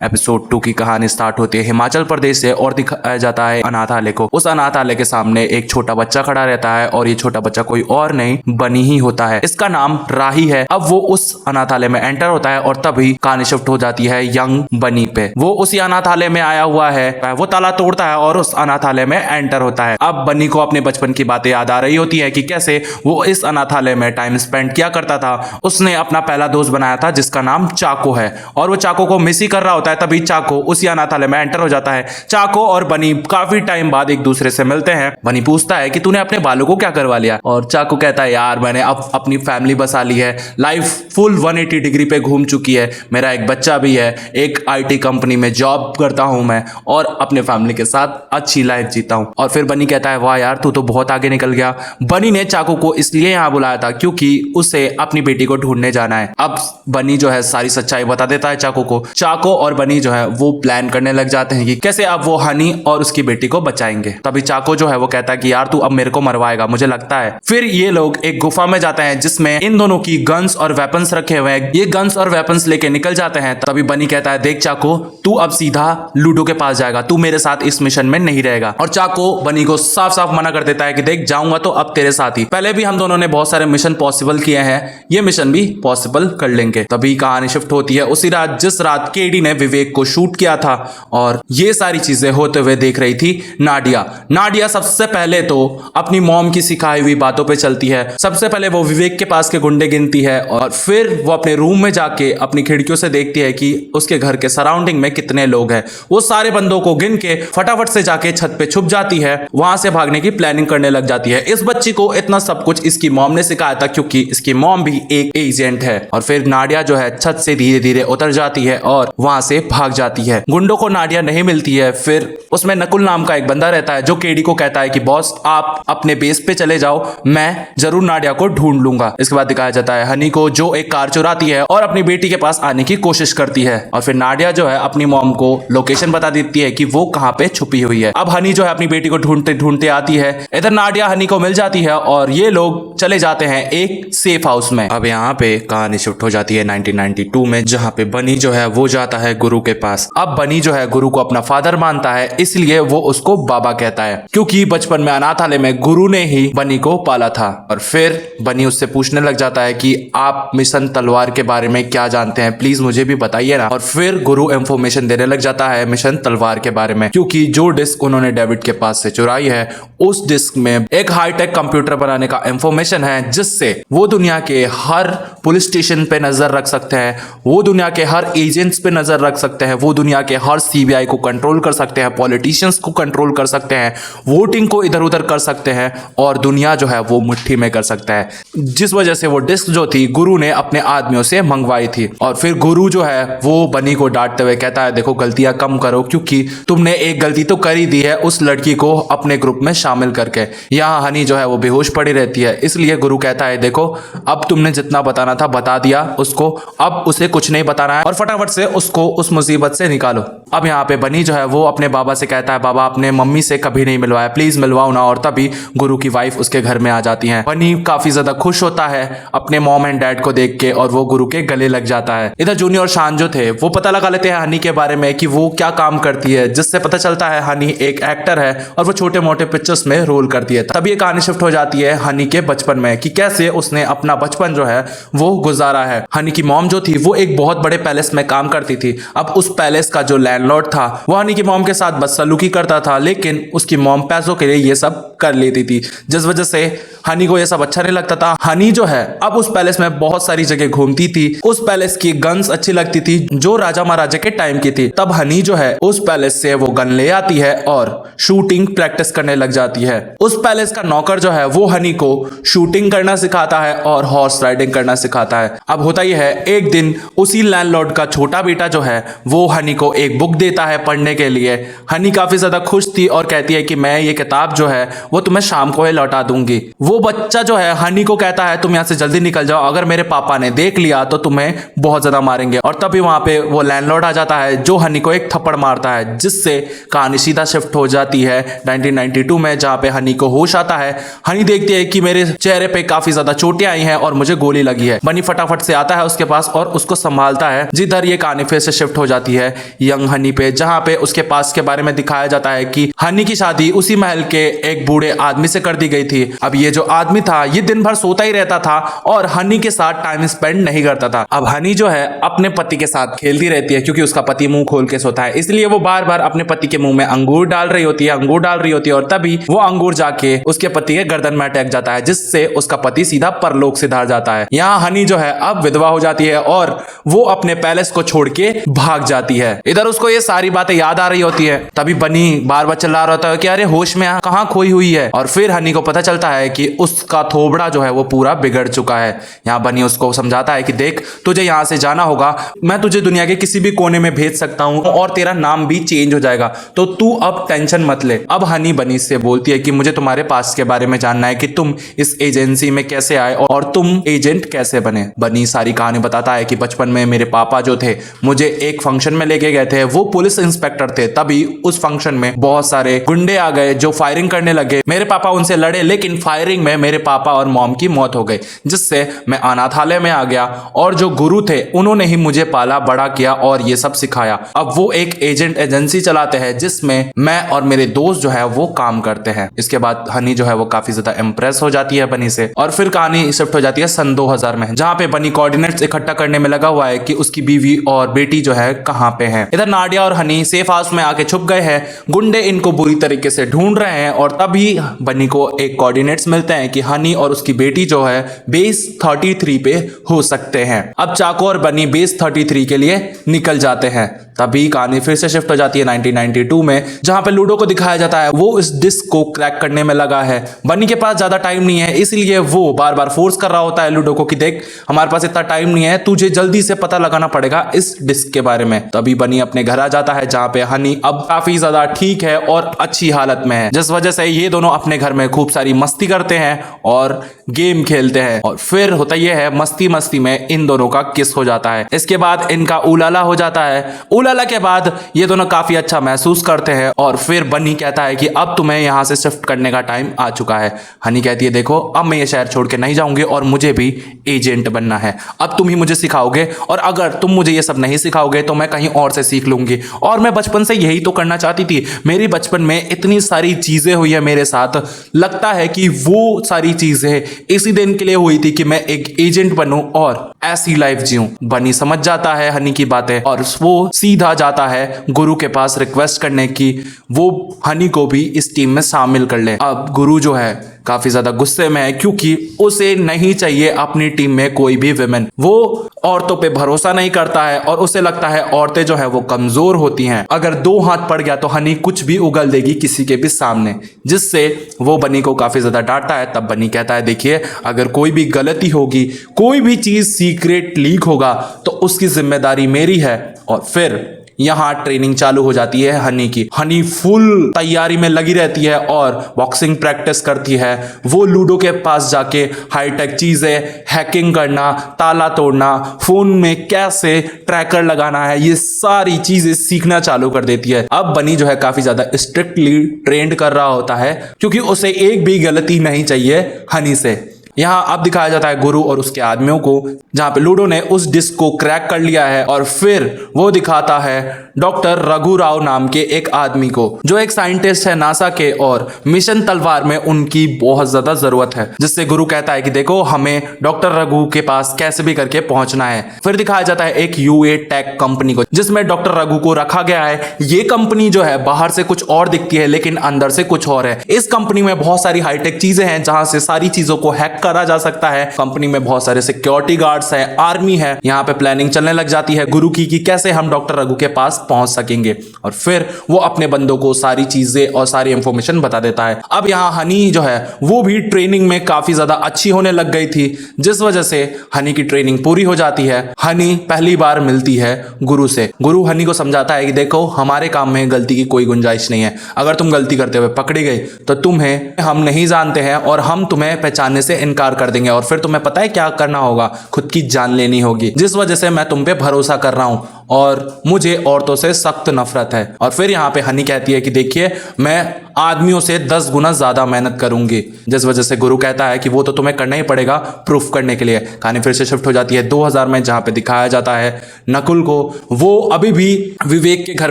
Episode 2 की कहानी start होती है हिमाचल प्रदेश से और दिखाया जाता है अनाथालय को। उस अनाथालय के सामने एक छोटा बच्चा खड़ा रहता है और ये छोटा बच्चा कोई और नहीं बनी ही होता है। इसका नाम राही है। अब वो उस अनाथालय में एंटर होता है और तभी कहानी शिफ्ट हो जाती है यंग बनी पे। वो उसी अनाथालय में आया हुआ है, वो ताला तोड़ता है और उस अनाथालय में एंटर होता है। अब बनी को अपने बचपन की बातें याद आ रही होती है कि कैसे वो इस अनाथालय में टाइम स्पेंड किया करता था। उसने अपना पहला दोस्त बनाया था जिसका नाम चाको है और वो चाको को मिस ही कर रहा होता है। तभी चाको उसी अनाथालय में एंटर हो जाता है। चाको और बनी काफी टाइम बाद एक दूसरे से मिलते हैं। बनी पूछता है कि तूने अपने बालों को क्या करवा लिया, और चाको कहता है यार मैंने अब अपनी फैमिली बसा ली है, लाइफ फुल 180 डिग्री पे घूम चुकी है, मेरा एक बच्चा भी है, एक आईटी कंपनी में जॉब करता हूं मैं और अपने फैमिली के साथ अच्छी लाइफ जीता हूं। और फिर बनी कहता है वाह यार तू तो बहुत आगे निकल गया। बनी ने चाको को इसलिए यहां बुलाया था क्योंकि उसे अपनी बेटी को ढूंढने जाना है। अब बनी जो है सारी सच्चाई बता देता है चाको को। चाको और बनी जो है वो प्लान करने लग जाते हैं कि कैसे अब वो हनी और उसकी बेटी को बचाएंगे। तभी चाको जो है वो कहता है कि यार तू अब मेरे को मरवाएगा मुझे लगता है। फिर ये लोग एक गुफा में जाते हैं जिसमें इन दोनों की गन्स और वेपन्स रखे हुए हैं। ये गन्स और वेपन्स लेके निकल जाते हैं। तभी बनी कहता है देख चाको तू अब सीधा लूडो के पास जाएगा, तू मेरे साथ इस मिशन में नहीं रहेगा। और चाको बनी को साफ साफ मना कर देता है कि देख जाऊंगा तो अब तेरे साथ ही, पहले भी हम दोनों ने बहुत सारे मिशन पॉसिबल किए हैं, ये मिशन भी पॉसिबल कर लेंगे। तभी कहानी शिफ्ट होती है उसी रात जिस रात केडी ने विवेक को शूट किया था और ये सारी चीजें होते हुए देख रही थी नाडिया। नाडिया सबसे पहले तो अपनी मॉम की सिखाई हुई बातों पे चलती है। सबसे पहले वो विवेक के पास के गुंडे गिनती है और फिर वो अपने रूम में जाके अपनी खिड़कियों से देखती है कि उसके घर के सराउंडिंग में कितने लोग हैं। वो सारे बंदों को गिन के फटाफट से जाके छत पे छुप जाती है, वहां से भागने की प्लानिंग करने लग जाती है। इस बच्ची को इतना सब कुछ इसकी मॉम ने सिखाया था क्योंकि इसकी मॉम भी एक एजेंट है। और फिर नाडिया जो है छत से धीरे धीरे उतर जाती है और वहां से भाग जाती है। गुंडों को नाडिया नहीं मिलती है। फिर उसमें नकुल नाम का एक बंदा रहता है जो केडी को कहता है कि बॉस आप अपने बेस पे चले जाओ, मैं जरूर नाडिया को ढूंढ लूंगा। इसके बाद दिखाया जाता है हनी को जो एक कार चुराती है और अपनी बेटी के पास आने की कोशिश करती है। और फिर नाडिया जो है अपनी मॉम को लोकेशन बता देती है कि वो कहाँ पे छुपी हुई है। अब हनी जो है अपनी बेटी को ढूंढते ढूंढते आती है। इधर नाडिया हनी को मिल जाती है और ये लोग चले जाते हैं एक सेफ हाउस में। अब यहाँ पे कहानी शिफ्ट हो जाती है 1992 में, जहाँ पे बनी जो है वो जाता है गुरु के पास। अब बनी जो है गुरु को अपना फादर मानता है इसलिए वो उसको बाबा कहता है क्योंकि बचपन में अनाथालय में गुरु ने ही बनी को पाला था। और फिर बनी उससे पूछने लग जाता है कि आप मिशन तलवार के बारे में क्या जानते हैं, प्लीज मुझे भी बताइए ना। और फिर गुरु इंफॉर्मेशन देने लग जाता है मिशन तलवार के बारे में क्योंकि जो डिस्क उन्होंने डेविड के पास से चुराई है उस डिस्क में एक हाईटेक कंप्यूटर बनाने का इंफॉर्मेशन है जिससे वो दुनिया के हर पुलिस स्टेशन पे नजर रख सकते हैं, वो दुनिया के हर एजेंट्स पे नजर रख सकते हैं, वो दुनिया के हर सीबीआई को कंट्रोल कर सकते हैं, पॉलिटिशियंस को कंट्रोल कर सकते हैं, वोटिंग को इधर उधर कर सकते हैं और दुनिया जो है वो मुट्ठी में कर सकता है। जिस वजह से वो डिस्क जो थी गुरु ने अपने आदमियों से मंगवाई थी। और फिर गुरु जो है वो बनी को डांटते हुए कहता है देखो गलतियां कम करो क्योंकि तुमने एक गलती तो कर ही दी है उस लड़की को अपने ग्रुप में शामिल करके। यहाँ हनी जो है वो बेहोश पड़ी रहती है इसलिए गुरु कहता है देखो अब तुमने जितना बताना था बता दिया उसको, अब उसे कुछ नहीं बताना है और फटाफट से उसको उस मुसीबत से निकालो। अब यहाँ पे बनी जो है वो अपने बाबा से कहता है बाबा अपने मम्मी से कभी नहीं मिलवाया, प्लीज मिलवाओ ना। और तभी गुरु की वाइफ उसके घर में आ जाती है। बनी काफी ज्यादा खुश होता है अपने मॉम एंड डैड को देख के और वो गुरु के गले लग जाता है। इधर जूनी और शान जो थे वो पता लगा लेते हैं हनी के बारे में कि वो क्या काम करती है, जिससे पता चलता है हनी एक एक्टर है और वो छोटे मोटे पिक्चर्स में रोल करती है। तभी ये कहानी शिफ्ट हो जाती है हनी के बचपन में कि कैसे उसने अपना बचपन जो है वो गुजारा है। हनी की मॉम जो थी वो एक बहुत बड़े पैलेस में काम करती थी। अब उस पैलेस का जो लैंडलॉर्ड था वो हनी की मॉम के साथ बदसलूकी करता था, लेकिन उसकी मॉम पैसों के लिए ये सब कर लेती थी, जिस वजह से हनी को ये सब अच्छा नहीं लगता था। हनी जो है अब उस पैलेस में बहुत सारी जगह घूमती थी। उस पैलेस की गन्स अच्छी लगती थी जो राजा महाराजा के टाइम की थी। तब हनी जो है उस पैलेस से वो गन ले आती है और शूटिंग प्रैक्टिस करने लग जाती है। उस पैलेस का नौकर जो है वो हनी को शूटिंग करना सिखाता है और हॉर्स राइडिंग करना सिखाता है। अब होता यह है एक दिन उसी लैंडलॉर्ड का छोटा बेटा जो है वो हनी को एक बुक देता है पढ़ने के लिए। हनी काफी ज्यादा खुश थी और कहती है कि मैं ये किताब जो है वो तुम्हें शाम को ही लौटा दूंगी। वो बच्चा जो है हनी को कहता है तुम यहाँ से जल्दी निकल जाओ, अगर मेरे पापा ने देख लिया तो तुम्हें बहुत ज्यादा मारेंगे। और तभी वहां पे वो लैंडलॉर्ड आ जाता है जो हनी को एक थप्पड़ मारता है, जिससे कहानी सीधा शिफ्ट हो जाती है 1992 में, जहां पे हनी को होश आता है। हनी देखती है कि मेरे चेहरे पे काफी ज्यादा चोटें आई हैं और मुझे गोली लगी है। बनी फटाफट से आता है उसके पास और उसको संभालता है। जिधर ये कहानी फिर से शिफ्ट शिफ्ट हो जाती है यंग हनी पे, जहाँ पे उसके पास के बारे में दिखाया जाता है कि हनी की शादी उसी महल के एक बूढ़े आदमी से कर दी गई थी। अब ये जो आदमी था ये दिन भर सोता ही रहता था और हनी के साथ टाइम स्पेंड नहीं करता था। अब हनी जो है अपने पति के साथ खेलती रहती है क्योंकि उसका पति मुंह खोल के सोता है, इसलिए वो बार बार अपने पति के मुंह में अंगूर डाल रही होती है और तभी वो अंगूर जाके उसके पति के गर्दन में अटैक जाता है, जिससे उसका पति सीधा परलोक सिधार जाता है। यहाँ हनी जो है अब विधवा हो जाती है और वो अपने पैलेस को छोड़ के भाग जाती है। इधर उसको ये सारी बातें याद आ रही होती है, तभी बनी बार बार चिल्ला रहा होता है कि अरे होश में कहाँ खोई हुई है। और फिर हनी को पता चलता है कि उसका थोबड़ा जो है वो पूरा बिगड़ चुका है। यहाँ बनी उसको समझाता है कि देख, तुझे यहाँ से जाना होगा, मैं तुझे दुनिया के किसी भी कोने में भेज सकता हूँ और तेरा नाम भी चेंज हो जाएगा, तो तू अब टेंशन मत ले। अब हनी बनी से बोलती है कि मुझे तुम्हारे पास के बारे में जानना है कि तुम इस एजेंसी में कैसे आए और तुम एजेंट कैसे बने। बनी सारी कहानी बताता है कि बचपन में मेरे पापा जो थे मुझे एक फंक्शन में लेके गए थे, वो पुलिस इंस्पेक्टर थे। तभी उस फंक्शन में बहुत सारे गुंडे आ गए जो फायरिंग करने लगे। मेरे पापा उनसे लड़े, लेकिन फायरिंग में मेरे पापा और मॉम की मौत हो गई, जिससे मैं अनाथालय में आ गया और जो गुरु थे उन्होंने ही मुझे पाला बड़ा किया और ये सब सिखाया। अब वो एक एजेंट एजेंसी चलाते हैं जिसमें मैं और मेरे दोस्त जो है वो काम करते हैं। इसके बाद हनी जो है वो काफी ज्यादा इंप्रेस हो जाती है बनी से और फिर कहानी शिफ्ट हो जाती है सन 2000 में, जहाँ पे बनी कोऑर्डिनेट्स इकट्ठा करने में लगा हुआ है कि उसकी बीवी और बेटी जो है कहाँ पे है। इधर नाडिया और हनी सेफ हाउस में आके छुप गए हैं, गुंडे इनको बुरी तरीके से ढूंढ रहे हैं और तभी बनी को एक कोऑर्डिनेट्स मिलते हैं कि हनी और उसकी बेटी जो है बेस 33 पे हो सकते हैं। अब चाको और बनी बेस 33 के लिए निकल जाते हैं। तभी कहानी फिर से शिफ्ट हो जाती है 1992 में, जहां पे लूडो को दिखाया जाता है वो इस डिस्क को क्रैक करने में लगा है। बनी के पास ज्यादा टाइम नहीं है, इसलिए वो बार बार फोर्स कर रहा होता है लूडो को कि देख, हमारे पास इतना टाइम नहीं है, तुझे जल्दी से पता लगाना पड़ेगा इस डिस्क के बारे में। तभी बनी अपने घर आ जाता है जहां पे हनी अब काफी ज्यादा ठीक है और अच्छी हालत में है, जिस वजह से ये दोनों अपने घर में खूब सारी मस्ती करते हैं और गेम खेलते हैं। और फिर होता यह है मस्ती मस्ती में इन दोनों का किस हो जाता है। इसके बाद इनका उलाला हो जाता है। उलाला के बाद ये दोनों काफी अच्छा महसूस करते हैं और फिर बनी कहता है कि अब तुम्हें यहां से शिफ्ट करने का टाइम आ चुका है। हनी कहती है देखो, अब मैं ये शहर छोड़ के नहीं जाऊंगी और मुझे भी एजेंट बनना है, अब तुम ही मुझे सिखाओगे और अगर तुम मुझे ये सब नहीं सिखाओगे तो मैं कहीं और से सीख लूंगी। और मैं बचपन से यही तो करना चाहती थी, मेरी बचपन में इतनी सारी चीजें हुई है मेरे साथ, लगता है कि वो सारी चीजें इसी दिन के लिए हुई थी कि मैं एक एजेंट बनूं और ऐसी लाइफ जीऊं। बनी समझ जाता है हनी की बातें और वो सीधा जाता है गुरु के पास रिक्वेस्ट करने की वो हनी को भी इस टीम में शामिल कर ले। अब गुरु जो है काफी ज्यादा गुस्से में है क्योंकि उसे नहीं चाहिए अपनी टीम में कोई भी विमेन। वो औरतों पे भरोसा नहीं करता है और उसे लगता है औरतें जो है वो कमजोर होती हैं, अगर दो हाथ पड़ गया तो हनी कुछ भी उगल देगी किसी के भी सामने, जिससे वो बनी को काफी ज्यादा डांटता है। तब बनी कहता है देखिए, अगर कोई भी गलती होगी, कोई भी चीज सीक्रेट लीक होगा तो उसकी जिम्मेदारी मेरी है। और फिर यहाँ ट्रेनिंग चालू हो जाती है हनी की। हनी फुल तैयारी में लगी रहती है और बॉक्सिंग प्रैक्टिस करती है। वो लूडो के पास जाके हाईटेक चीजें, हैकिंग करना, ताला तोड़ना, फोन में कैसे ट्रैकर लगाना है, ये सारी चीजें सीखना चालू कर देती है। अब बनी जो है काफी ज्यादा स्ट्रिक्टली ट्रेंड कर रहा होता है क्योंकि उसे एक भी गलती नहीं चाहिए हनी से। यहाँ अब दिखाया जाता है गुरु और उसके आदमियों को, जहां पे लूडो ने उस डिस्क को क्रैक कर लिया है और फिर वो दिखाता है डॉक्टर रघु राव नाम के एक आदमी को, जो एक साइंटिस्ट है नासा के और मिशन तलवार में उनकी बहुत ज्यादा जरूरत है। जिससे गुरु कहता है कि देखो, हमें डॉक्टर रघु के पास कैसे भी करके पहुंचना है। फिर दिखाया जाता है एक यूए टेक कंपनी को, जिसमें डॉक्टर रघु को रखा गया है। ये कंपनी जो है बाहर से कुछ और दिखती है लेकिन अंदर से कुछ और है। इस कंपनी में बहुत सारी हाईटेक चीजें हैं जहां से सारी चीजों को हैक करा जा सकता है। कंपनी में बहुत सारे सिक्योरिटी गार्ड्स हैं, आर्मी है। यहाँ पे प्लानिंग चलने लग जाती है गुरु की कि कैसे हम डॉक्टर रघु के पास पहुंच सकेंगे और फिर वो अपने बंदों को सारी चीजें और सारी इंफॉर्मेशन बता देता है। अब यहाँ हनी जो है वो भी ट्रेनिंग में काफी ज्यादा अच्छी होने लग गई थी, जिस वजह से हनी की ट्रेनिंग पूरी हो जाती है। हनी पहली बार मिलती है गुरु से। गुरु हनी को समझाता है कि देखो, हमारे काम में गलती की कोई गुंजाइश नहीं है। अगर तुम गलती करते हुए पकड़ी गई तो तुम्हें हम नहीं जानते हैं और हम तुम्हें पहचानने से इनकार कर देंगे और फिर तुम्हें पता है क्या करना होगा, खुद की जान लेनी होगी। जिस वजह से मैं तुम पे भरोसा कर रहा हूं और मुझे औरतों से सख्त नफरत है। और फिर यहाँ पे हनी कहती है कि देखिए, मैं आदमियों से 10 गुना ज्यादा मेहनत करूंगी। जिस वजह से गुरु कहता है कि वो तो तुम्हें करना ही पड़ेगा प्रूफ करने के लिए। कहानी फिर से शिफ्ट हो जाती है 2000 में, जहां पे दिखाया जाता है नकुल को। वो अभी भी विवेक के घर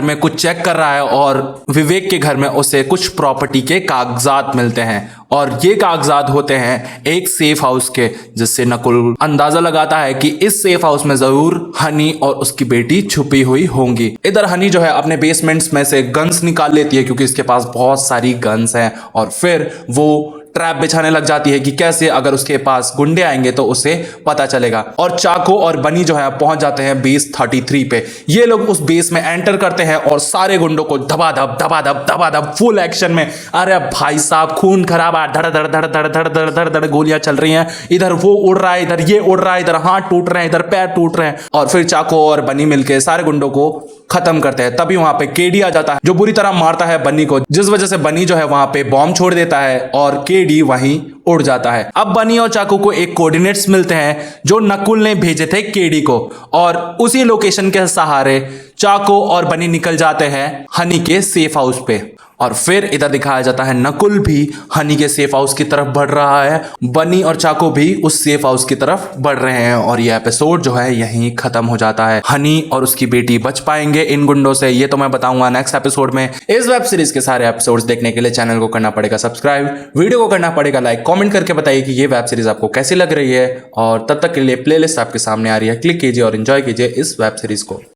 में कुछ चेक कर रहा है और विवेक के घर में उसे कुछ प्रॉपर्टी के कागजात मिलते हैं और ये कागजात होते हैं एक सेफ हाउस के, जिससे नकुल अंदाजा लगाता है कि इस सेफ हाउस में जरूर हनी और उसकी बेटी छुपी हुई होंगी। इधर हनी जो है अपने बेसमेंट्स में से गन्स निकाल लेती है क्योंकि इसके पास बहुत सारी गन्स हैं और फिर वो ट्रैप बिछाने लग जाती है कि कैसे अगर उसके पास गुंडे आएंगे तो उसे पता चलेगा। और चाको और बनी जो है पहुंच जाते हैं बेस 33 पे। ये लोग उस बेस में एंटर करते हैं और सारे गुंडों को धबाधब फुल एक्शन में, अरे भाई साहब खून खराबा, धड़ धड़ धड़ धड़ धड़ धड़ धड़ धड़ गोलियां चल रही हैं। इधर वो उड़ रहा है, इधर ये उड़ रहा है, इधर हाथ टूट रहे हैं, इधर पैर टूट रहे हैं और फिर चाको और बनी मिलकर सारे गुंडों को खत्म करते हैं। तभी वहां पे केडी आ जाता है जो बुरी तरह मारता है बनी को, जिस वजह से बनी जो है वहां पे बॉम्ब छोड़ देता है और केडी वहीं उड़ जाता है। अब बनी और चाकू को एक कोऑर्डिनेट्स मिलते हैं जो नकुल ने भेजे थे केडी को और उसी लोकेशन के सहारे चाको और बनी निकल जाते हैं हनी के सेफ हाउस पे। और फिर इधर दिखाया जाता है नकुल भी हनी के सेफ हाउस की तरफ बढ़ रहा है, बनी और चाको भी उस सेफ हाउस की तरफ बढ़ रहे हैं और ये एपिसोड जो है यहीं खत्म हो जाता है। हनी और उसकी बेटी बच पाएंगे इन गुंडों से, ये तो मैं बताऊंगा नेक्स्ट एपिसोड में। इस वेब सीरीज के सारे एपिसोड्स देखने के लिए चैनल को करना पड़ेगा सब्सक्राइब, वीडियो को करना पड़ेगा लाइक, कमेंट करके बताइए कि ये वेब सीरीज आपको कैसी लग रही है और तब तक के लिए प्लेलिस्ट आपके सामने आ रही है, क्लिक कीजिए और एंजॉय कीजिए इस वेब सीरीज को।